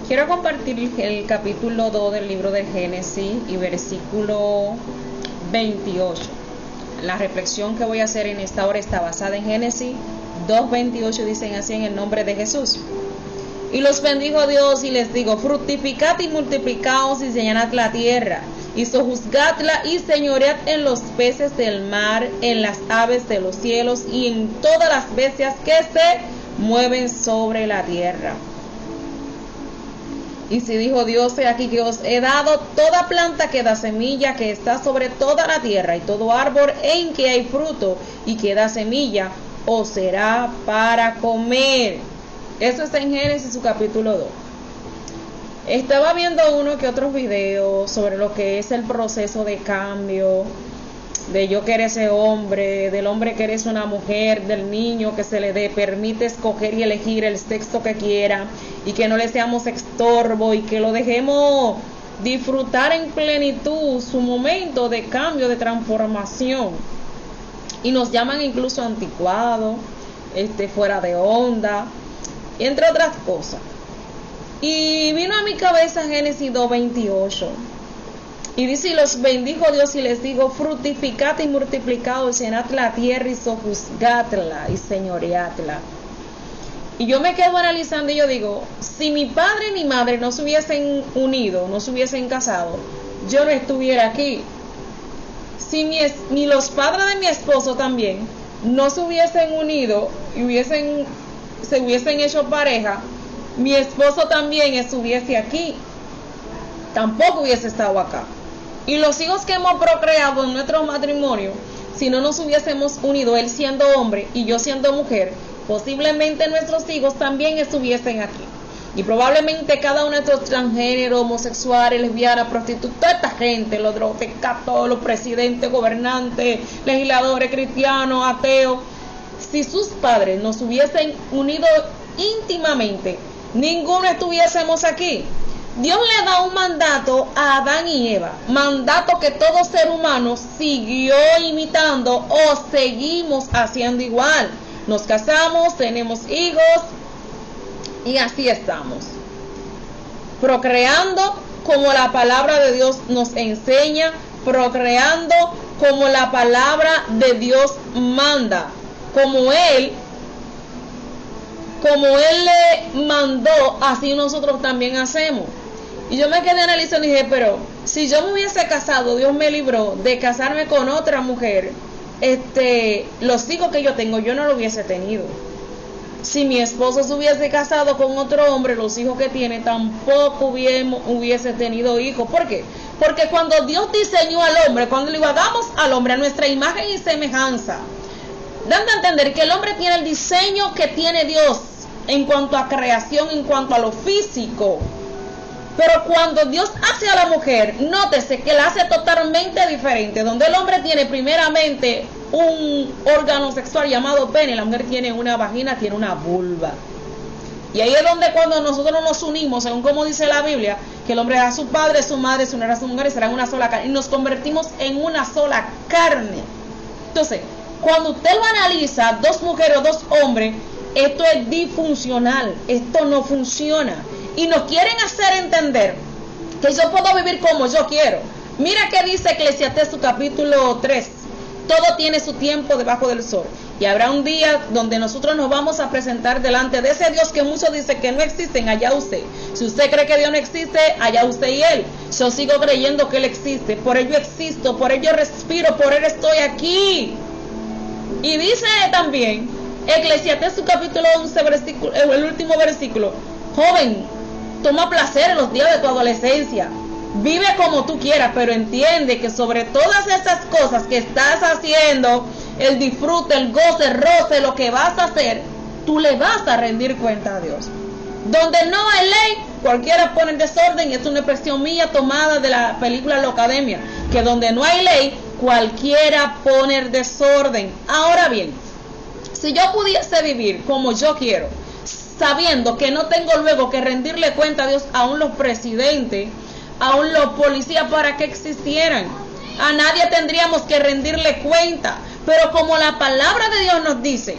Quiero compartir el capítulo 2 del libro de Génesis y versículo 28. La reflexión que voy a hacer en esta hora está basada en Génesis 2:28, dicen así: en el nombre de Jesús. Y los bendijo Dios y les digo: fructificad y multiplicaos y llenad la tierra, y sojuzgadla y señoread en los peces del mar, en las aves de los cielos y en todas las bestias que se mueven sobre la tierra. Y si dijo Dios: he aquí que os he dado toda planta que da semilla, que está sobre toda la tierra, y todo árbol en que hay fruto y que da semilla, os será para comer. Eso está en Génesis, su capítulo 2. Estaba viendo uno que otros videos sobre lo que es el proceso de cambio, de yo querer ser hombre, del hombre querer ser una mujer, del niño que se le permite escoger y elegir el sexo que quiera, y que no le seamos estorbo, y que lo dejemos disfrutar en plenitud su momento de cambio, de transformación. Y nos llaman incluso anticuados, fuera de onda, entre otras cosas. Y vino a mi cabeza Génesis 2:28. Y dice: y los bendijo Dios y les digo: fructificad y multiplicaos, llenad la tierra y sojuzgadla y señoreadla. Y yo me quedo analizando y yo digo: si mi padre y mi madre no se hubiesen unido, no se hubiesen casado, yo no estuviera aquí. Si ni los padres de mi esposo también no se hubiesen unido y se hubiesen hecho pareja, mi esposo también estuviese aquí, tampoco hubiese estado acá. Y los hijos que hemos procreado en nuestro matrimonio, si no nos hubiésemos unido, él siendo hombre y yo siendo mujer, posiblemente nuestros hijos también estuviesen aquí. Y probablemente cada uno de estos transgéneros, homosexuales, lesbianas, prostitutas, toda esta gente, los drogadictos, los presidentes, gobernantes, legisladores, cristianos, ateos, si sus padres nos hubiesen unido íntimamente, ninguno estuviésemos aquí. Dios le da un mandato a Adán y Eva, mandato que todo ser humano siguió imitando o seguimos haciendo igual. Nos casamos, tenemos hijos y así estamos, procreando como la palabra de Dios nos enseña, procreando como la palabra de Dios manda, como Él le mandó, así nosotros también hacemos. Y yo me quedé analizando y dije: pero si yo me hubiese casado, Dios me libró de casarme con otra mujer, los hijos que yo tengo, yo no lo hubiese tenido. Si mi esposo se hubiese casado con otro hombre, los hijos que tiene, tampoco hubiese tenido hijos. ¿Por qué? Porque cuando Dios diseñó al hombre, cuando le hagamos al hombre a nuestra imagen y semejanza, dando a entender que el hombre tiene el diseño que tiene Dios en cuanto a creación, en cuanto a lo físico. Pero cuando Dios hace a la mujer, nótese que la hace totalmente diferente. Donde el hombre tiene primeramente un órgano sexual llamado pene, la mujer tiene una vagina, tiene una vulva. Y ahí es donde cuando nosotros nos unimos, según como dice la Biblia, que el hombre era su padre, su madre, se unirá a su mujer y serán una sola carne. Y nos convertimos en una sola carne. Entonces, cuando usted lo analiza, dos mujeres o dos hombres, esto es disfuncional, esto no funciona. Y nos quieren hacer entender que yo puedo vivir como yo quiero. Mira que dice Eclesiastés, su capítulo 3: todo tiene su tiempo debajo del sol. Y habrá un día donde nosotros nos vamos a presentar delante de ese Dios que muchos dicen que no existen. Allá usted. Si usted cree que Dios no existe, allá usted y Él. Yo sigo creyendo que Él existe. Por ello existo, por ello respiro, por Él estoy aquí. Y dice también Eclesiastés, su capítulo 11, el último versículo: joven, toma placer en los días de tu adolescencia, vive como tú quieras, pero entiende que sobre todas esas cosas que estás haciendo, el disfrute, el goce, el roce, lo que vas a hacer, tú le vas a rendir cuenta a Dios. Donde no hay ley, cualquiera pone el desorden, y es una expresión mía tomada de la película La Academia, que donde no hay ley, cualquiera pone el desorden. Ahora bien, si yo pudiese vivir como yo quiero, sabiendo que no tengo luego que rendirle cuenta a Dios, aún los presidentes, aún los policías, para que existieran, a nadie tendríamos que rendirle cuenta. Pero como la palabra de Dios nos dice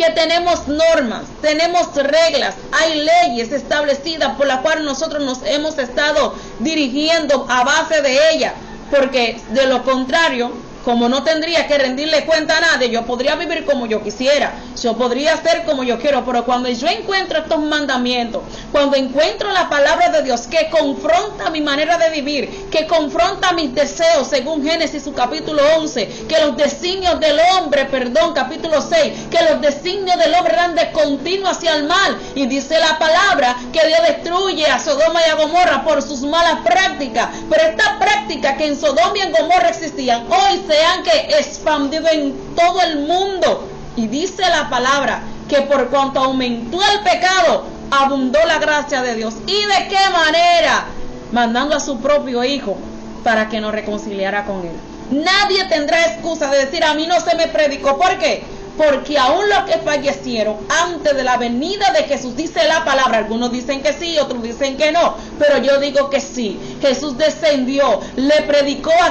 que tenemos normas, tenemos reglas, hay leyes establecidas por las cuales nosotros nos hemos estado dirigiendo a base de ellas, porque de lo contrario, como no tendría que rendirle cuenta a nadie, yo podría vivir como yo quisiera, yo podría hacer como yo quiero, pero cuando yo encuentro estos mandamientos, cuando encuentro la palabra de Dios que confronta mi manera de vivir, que confronta mis deseos, según Génesis su capítulo 11, que los designios del hombre, capítulo 6, que los designios del hombre eran de continuo hacia el mal, y dice la palabra que Dios destruye a Sodoma y a Gomorra por sus malas prácticas, pero esta práctica que en Sodoma y en Gomorra existían, hoy se han expandido en todo el mundo. Y dice la palabra que por cuanto aumentó el pecado, abundó la gracia de Dios. ¿Y de qué manera? Mandando a su propio hijo para que nos reconciliara con él. Nadie tendrá excusa de decir: a mí no se me predicó. ¿Por qué? Porque aún los que fallecieron antes de la venida de Jesús, dice la palabra, algunos dicen que sí, otros dicen que no, pero yo digo que sí. Jesús descendió, le predicó a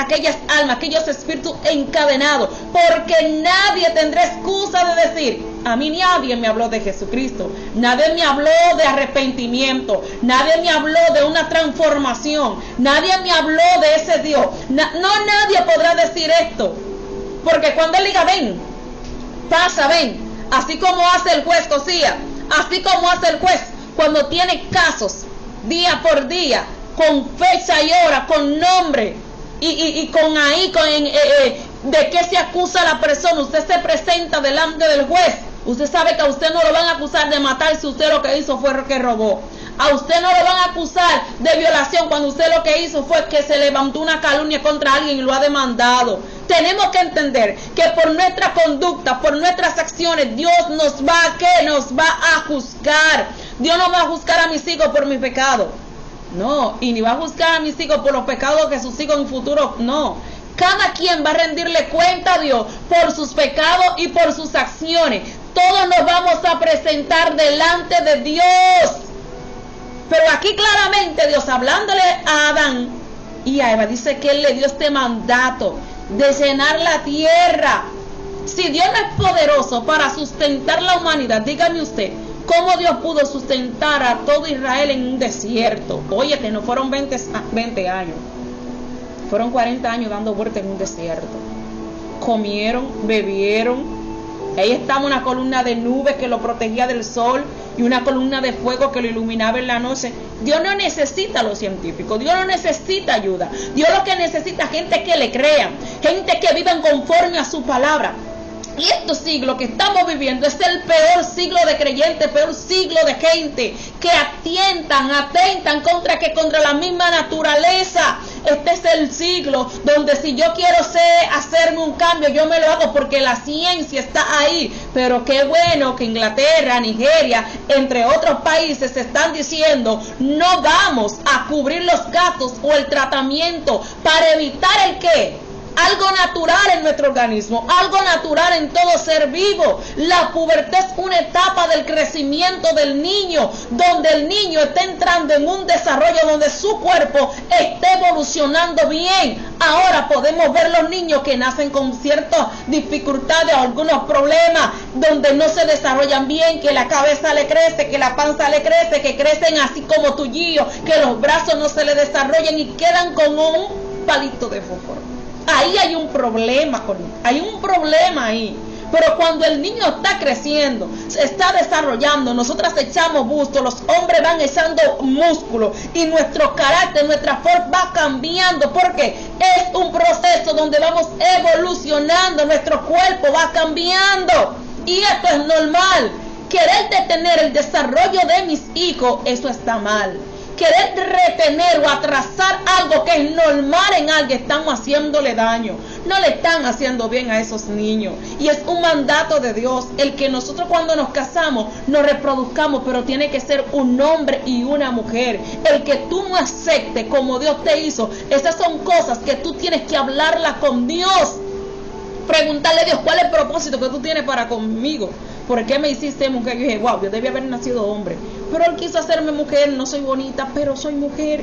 aquellas almas, aquellos espíritus encadenados, porque nadie tendrá excusa de decir: a mí nadie me habló de Jesucristo, nadie me habló de arrepentimiento, nadie me habló de una transformación, nadie me habló de ese Dios. Nadie podrá decir esto, porque cuando él diga: ven, pasa, ven, así como hace el juez Josías, así como hace el juez cuando tiene casos día por día, con fecha y hora, con nombre y con de qué se acusa a la persona. Usted se presenta delante del juez, usted sabe que a usted no lo van a acusar de matar si usted lo que hizo fue que robó. A usted no lo van a acusar de violación cuando usted lo que hizo fue que se levantó una calumnia contra alguien y lo ha demandado. Tenemos que entender que por nuestra conducta, por nuestras acciones, Dios nos va a juzgar. Dios no va a juzgar a mis hijos por mi pecado, no, y ni va a juzgar a mis hijos por los pecados que sus hijos en futuro, no. Cada quien va a rendirle cuenta a Dios por sus pecados y por sus acciones. Todos nos vamos a presentar delante de Dios. Pero aquí claramente Dios, hablándole a Adán y a Eva, dice que Él le dio este mandato de llenar la tierra. Si Dios no es poderoso para sustentar la humanidad, dígame usted, ¿cómo Dios pudo sustentar a todo Israel en un desierto? Oye, que no fueron 20 años, fueron 40 años dando vueltas en un desierto. Comieron, bebieron. Ahí estaba una columna de nubes que lo protegía del sol y una columna de fuego que lo iluminaba en la noche. Dios no necesita a los científicos, Dios no necesita ayuda. Dios lo que necesita es gente que le crea, gente que vivan conforme a su palabra. Y este siglo que estamos viviendo es el peor siglo de creyentes, peor siglo de gente que atentan contra la misma naturaleza. Este es el siglo donde si yo quiero hacerme un cambio, yo me lo hago porque la ciencia está ahí. Pero qué bueno que Inglaterra, Nigeria, entre otros países están diciendo: no vamos a cubrir los gastos o el tratamiento para evitar el ¿qué? Algo natural en nuestro organismo, algo natural en todo ser vivo. La pubertad es una etapa del crecimiento del niño, donde el niño está entrando en un desarrollo donde su cuerpo está evolucionando bien. Ahora podemos ver los niños que nacen con ciertas dificultades o algunos problemas, donde no se desarrollan bien, que la cabeza le crece, que la panza le crece, que crecen así como tullillos, que los brazos no se le desarrollan y quedan como un palito de fósforo. Ahí hay un problema, hay un problema ahí. Pero cuando el niño está creciendo, se está desarrollando, nosotras echamos busto, los hombres van echando músculo y nuestro carácter, nuestra forma va cambiando, porque es un proceso donde vamos evolucionando, nuestro cuerpo va cambiando y esto es normal. Querer detener el desarrollo de mis hijos, eso está mal. Querer retener o atrasar algo que es normal en alguien, estamos haciéndole daño. No le están haciendo bien a esos niños. Y es un mandato de Dios el que nosotros cuando nos casamos nos reproduzcamos, pero tiene que ser un hombre y una mujer. El que tú no aceptes como Dios te hizo, esas son cosas que tú tienes que hablarlas con Dios. Preguntarle a Dios: ¿cuál es el propósito que tú tienes para conmigo? ¿Por qué me hiciste mujer? Yo dije: wow, yo debía haber nacido hombre, pero Él quiso hacerme mujer. No soy bonita, pero soy mujer.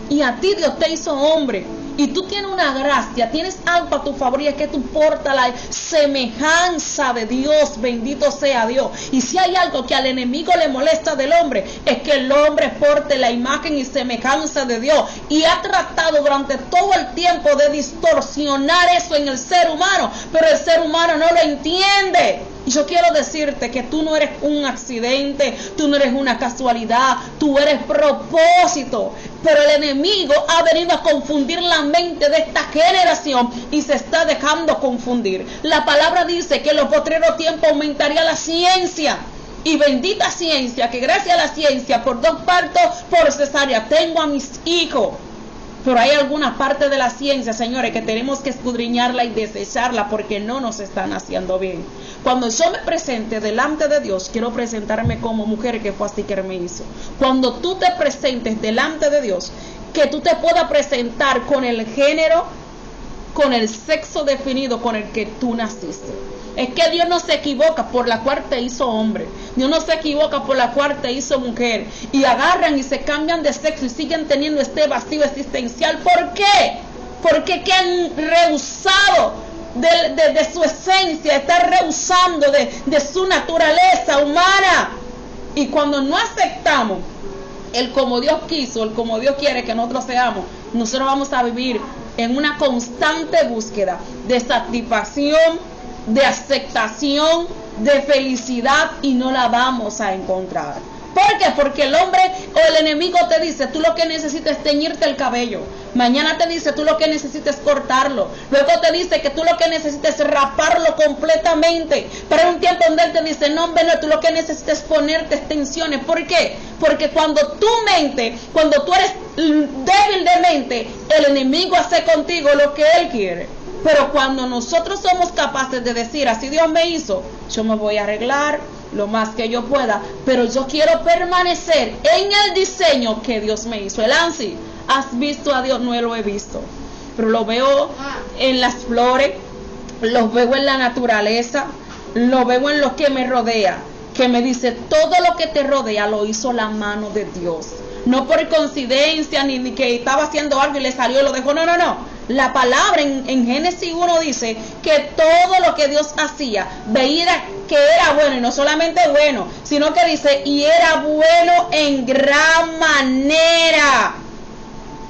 Y a ti Dios te hizo hombre. y tú tienes una gracia, tienes algo a tu favor, y es que tú portas la semejanza de Dios, bendito sea Dios. Y si hay algo que al enemigo le molesta del hombre, es que el hombre porte la imagen y semejanza de Dios, y ha tratado durante todo el tiempo de distorsionar eso en el ser humano, pero el ser humano no lo entiende. Y yo quiero decirte que tú no eres un accidente, tú no eres una casualidad, tú eres propósito. Pero el enemigo ha venido a confundir la mente de esta generación y se está dejando confundir. La palabra dice que en los postreros tiempos aumentaría la ciencia. Y bendita ciencia, que gracias a la ciencia, por 2 partos por cesárea, tengo a mis hijos. Pero hay alguna parte de la ciencia, señores, que tenemos que escudriñarla y desecharla porque no nos están haciendo bien. Cuando yo me presente delante de Dios, quiero presentarme como mujer, que fue así que me hizo. Cuando tú te presentes delante de Dios, que tú te puedas presentar con el género, con el sexo definido con el que tú naciste. Es que Dios no se equivoca por la cual te hizo hombre. Dios no se equivoca por la cual te hizo mujer. Y agarran y se cambian de sexo y siguen teniendo este vacío existencial. ¿Por qué? Porque que han rehusado de su esencia, están rehusando de su naturaleza humana. Y cuando no aceptamos el como Dios quiso, el como Dios quiere que nosotros seamos, nosotros vamos a vivir en una constante búsqueda de satisfacción, de aceptación, de felicidad, y no la vamos a encontrar. ¿Por qué? Porque el hombre o el enemigo te dice, tú lo que necesitas es teñirte el cabello. Mañana te dice, tú lo que necesitas es cortarlo. Luego te dice que tú lo que necesitas es raparlo completamente. Pero hay un tiempo donde él te dice, no, hombre, no, tú lo que necesitas es ponerte extensiones. ¿Por qué? Porque cuando tu mente, cuando tú eres débil de mente, el enemigo hace contigo lo que él quiere. Pero cuando nosotros somos capaces de decir, así Dios me hizo, yo me voy a arreglar lo más que yo pueda, pero yo quiero permanecer en el diseño que Dios me hizo. El Ansi, ¿has visto a Dios? No lo he visto, pero lo veo en las flores, lo veo en la naturaleza, lo veo en lo que me rodea, que me dice, todo lo que te rodea lo hizo la mano de Dios. No por coincidencia, ni que estaba haciendo algo y le salió y lo dejó, no, no, no. La palabra en Génesis 1 dice que todo lo que Dios hacía, veía que era bueno, y no solamente bueno, sino que dice, y era bueno en gran manera.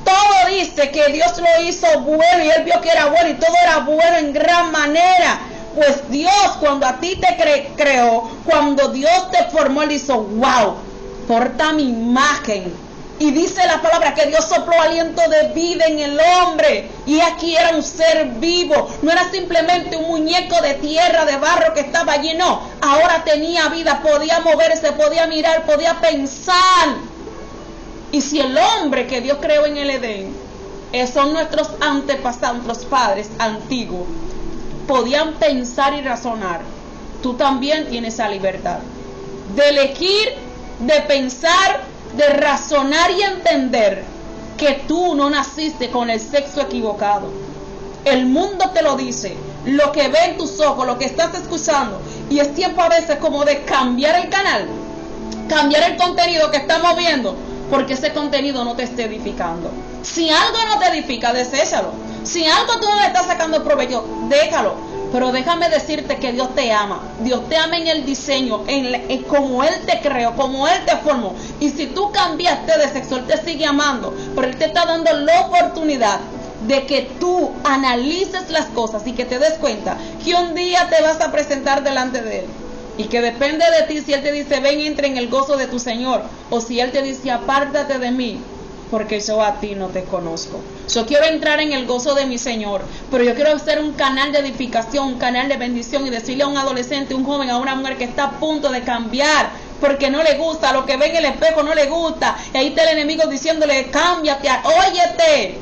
Todo dice que Dios lo hizo bueno, y él vio que era bueno, y todo era bueno en gran manera. Pues Dios, cuando a ti te creó, cuando Dios te formó, él hizo, wow, porta mi imagen. Y dice la palabra que Dios sopló aliento de vida en el hombre. Y aquí era un ser vivo. No era simplemente un muñeco de tierra, de barro que estaba allí. No, ahora tenía vida, podía moverse, podía mirar, podía pensar. Y si el hombre que Dios creó en el Edén, son nuestros antepasados, nuestros padres antiguos, podían pensar y razonar, tú también tienes esa libertad de elegir, de pensar, de razonar y entender que tú no naciste con el sexo equivocado. El mundo te lo dice, lo que ve en tus ojos, lo que estás escuchando, y es tiempo a veces como de cambiar el canal, cambiar el contenido que estamos viendo, porque ese contenido no te está edificando. Si algo no te edifica, deséchalo. Si algo tú no le estás sacando provecho, déjalo. Pero déjame decirte que Dios te ama. Dios te ama en el diseño, en como Él te creó, como Él te formó. Y si tú cambiaste de sexo, Él te sigue amando. Pero Él te está dando la oportunidad de que tú analices las cosas y que te des cuenta que un día te vas a presentar delante de Él. Y que depende de ti si Él te dice, ven, entra en el gozo de tu Señor. O si Él te dice, apártate de mí, porque yo a ti no te conozco. Yo quiero entrar en el gozo de mi Señor, pero yo quiero ser un canal de edificación, un canal de bendición, y decirle a un adolescente, un joven, a una mujer que está a punto de cambiar, porque no le gusta, lo que ve en el espejo no le gusta, y ahí está el enemigo diciéndole, cámbiate, óyete.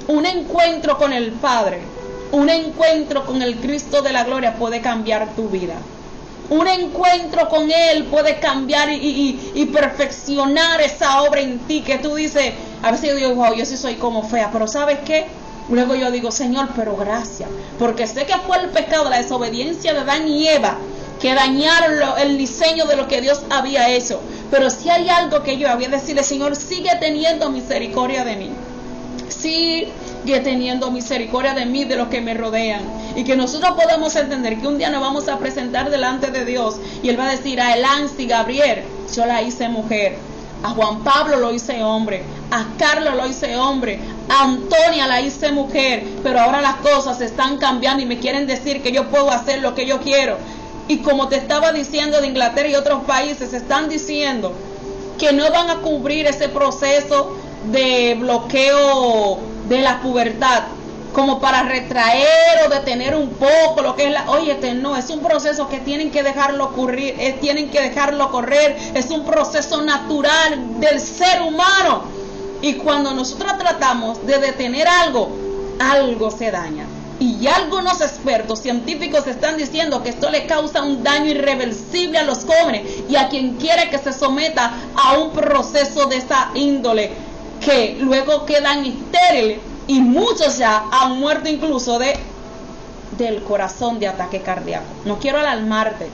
Un encuentro con el Padre, un encuentro con el Cristo de la gloria puede cambiar tu vida. Un encuentro con Él puede cambiar y perfeccionar esa obra en ti, que tú dices, a veces yo digo, wow, yo sí soy como fea, pero ¿sabes qué? Luego yo digo, Señor, pero gracias, porque sé que fue el pecado, la desobediencia de Adán y Eva, que dañaron el diseño de lo que Dios había hecho. Pero si hay algo que yo había decirle, Señor, sigue teniendo misericordia de mí. Sí, sigue teniendo misericordia de mí, de los que me rodean. Y que nosotros podamos entender que un día nos vamos a presentar delante de Dios y Él va a decir: a Elansi, Gabriel, yo la hice mujer. A Juan Pablo lo hice hombre, a Carlos lo hice hombre, a Antonia la hice mujer, pero ahora las cosas se están cambiando y me quieren decir que yo puedo hacer lo que yo quiero. Y como te estaba diciendo de Inglaterra y otros países, están diciendo que no van a cubrir ese proceso de bloqueo de la pubertad, como para retraer o detener un poco lo que es la... Óyete, no, es un proceso que tienen que dejarlo ocurrir, tienen que dejarlo correr, es un proceso natural del ser humano. Y cuando nosotros tratamos de detener algo, algo se daña. Y algunos expertos científicos están diciendo que esto le causa un daño irreversible a los jóvenes y a quien quiere que se someta a un proceso de esa índole, que luego quedan estériles. Y muchos ya han muerto incluso del corazón, de ataque cardíaco. No quiero alarmarte,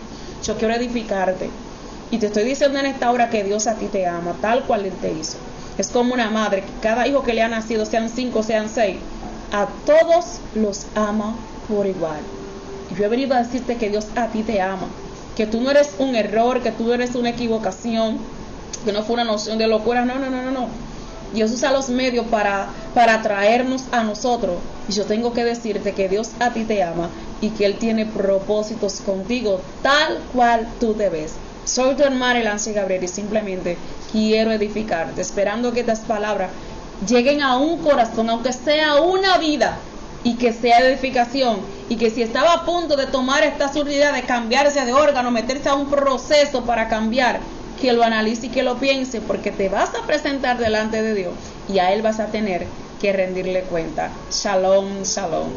yo quiero edificarte. Y te estoy diciendo en esta hora que Dios a ti te ama, tal cual Él te hizo. Es como una madre, que cada hijo que le ha nacido, sean 5, sean 6, a todos los ama por igual. Y yo he venido a decirte que Dios a ti te ama, que tú no eres un error, que tú no eres una equivocación, que no fue una noción de locura. No. Dios usa los medios para traernos a nosotros. Y yo tengo que decirte que Dios a ti te ama y que Él tiene propósitos contigo tal cual tú te ves. Soy tu hermana Elansi Gabriel y simplemente quiero edificarte, esperando que estas palabras lleguen a un corazón, aunque sea una vida, y que sea de edificación. Y que si estaba a punto de tomar esta surdidad de cambiarse de órgano, meterse a un proceso para cambiar, que lo analice y que lo piense, porque te vas a presentar delante de Dios y a Él vas a tener que rendirle cuenta. Shalom, shalom.